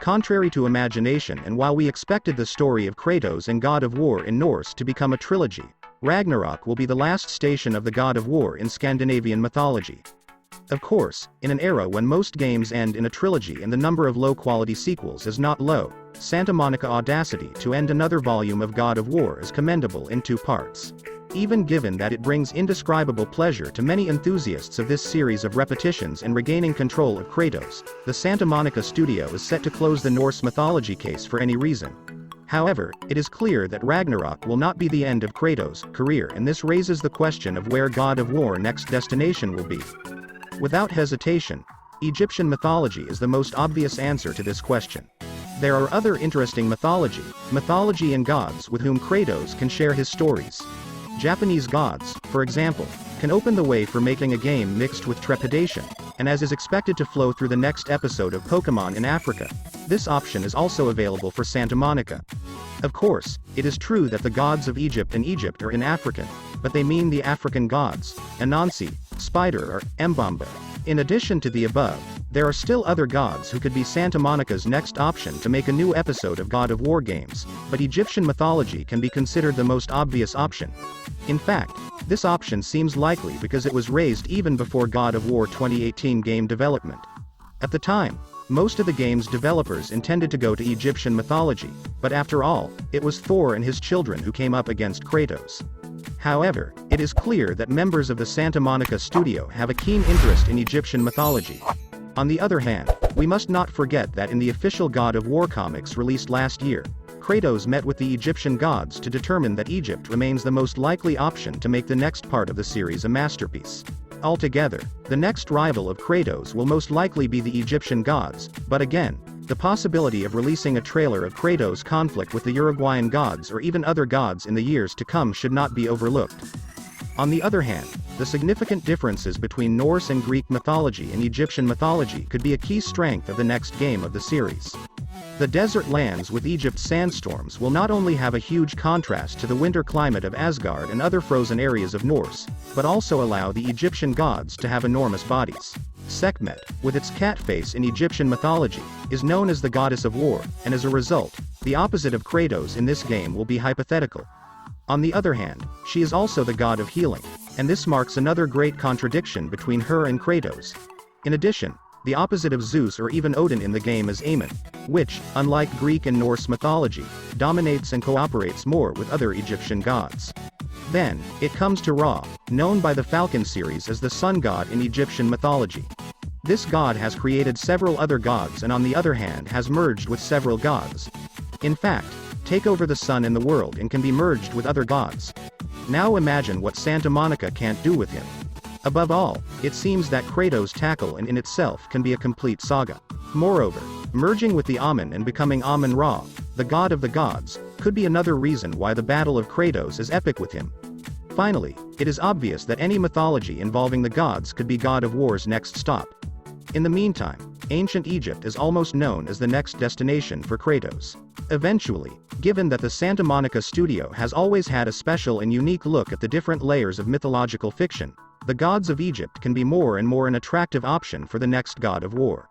Contrary to imagination, and while we expected the story of Kratos and God of War in Norse to become a trilogy, Ragnarok will be the last station of the God of War in Scandinavian mythology. Of course, in an era when most games end in a trilogy and the number of low-quality sequels is not low, Santa Monica audacity to end another volume of God of War is commendable in 2 parts. Even given that it brings indescribable pleasure to many enthusiasts of this series of repetitions and regaining control of Kratos, the Santa Monica studio is set to close the Norse mythology case for any reason. However, it is clear that Ragnarok will not be the end of Kratos' career, and this raises the question of where God of War next destination will be. Without hesitation, Egyptian mythology is the most obvious answer to this question. There are other interesting mythology and gods with whom Kratos can share his stories. Japanese gods, for example, can open the way for making a game mixed with trepidation, and as is expected to flow through the next episode of Pokémon in Africa, this option is also available for Santa Monica. Of course, it is true that the gods of Egypt and Egypt are in African, but they mean the African gods, Anansi, Spider or Mbamba. In addition to the above, there are still other gods who could be Santa Monica's next option to make a new episode of God of War games, but Egyptian mythology can be considered the most obvious option. In fact, this option seems likely because it was raised even before God of War 2018 game development. At the time, most of the game's developers intended to go to Egyptian mythology, but after all, it was Thor and his children who came up against Kratos. However, it is clear that members of the Santa Monica studio have a keen interest in Egyptian mythology. On the other hand, we must not forget that in the official God of War comics released last year, Kratos met with the Egyptian gods to determine that Egypt remains the most likely option to make the next part of the series a masterpiece. Altogether, the next rival of Kratos will most likely be the Egyptian gods, but again, the possibility of releasing a trailer of Kratos' conflict with the Uruguayan gods or even other gods in the years to come should not be overlooked. On the other hand, the significant differences between Norse and Greek mythology and Egyptian mythology could be a key strength of the next game of the series. The desert lands with Egypt's sandstorms will not only have a huge contrast to the winter climate of Asgard and other frozen areas of Norse, but also allow the Egyptian gods to have enormous bodies. Sekhmet, with its cat face in Egyptian mythology, is known as the goddess of war, and as a result, the opposite of Kratos in this game will be hypothetical. On the other hand, she is also the god of healing, and this marks another great contradiction between her and Kratos. In addition, the opposite of Zeus or even Odin in the game is Ammon, which, unlike Greek and Norse mythology, dominates and cooperates more with other Egyptian gods. Then, it comes to Ra, known by the Falcon series as the sun god in Egyptian mythology. This god has created several other gods and on the other hand has merged with several gods. In fact, take over the sun and the world and can be merged with other gods. Now imagine what Santa Monica can't do with him. Above all, it seems that Kratos' tackle and in itself can be a complete saga. Moreover, merging with the Ammon and becoming Ammon-Ra, the god of the gods, could be another reason why the battle of Kratos is epic with him. Finally, it is obvious that any mythology involving the gods could be God of War's next stop. In the meantime, ancient Egypt is almost known as the next destination for Kratos. Eventually, given that the Santa Monica studio has always had a special and unique look at the different layers of mythological fiction, the gods of Egypt can be more and more an attractive option for the next God of War.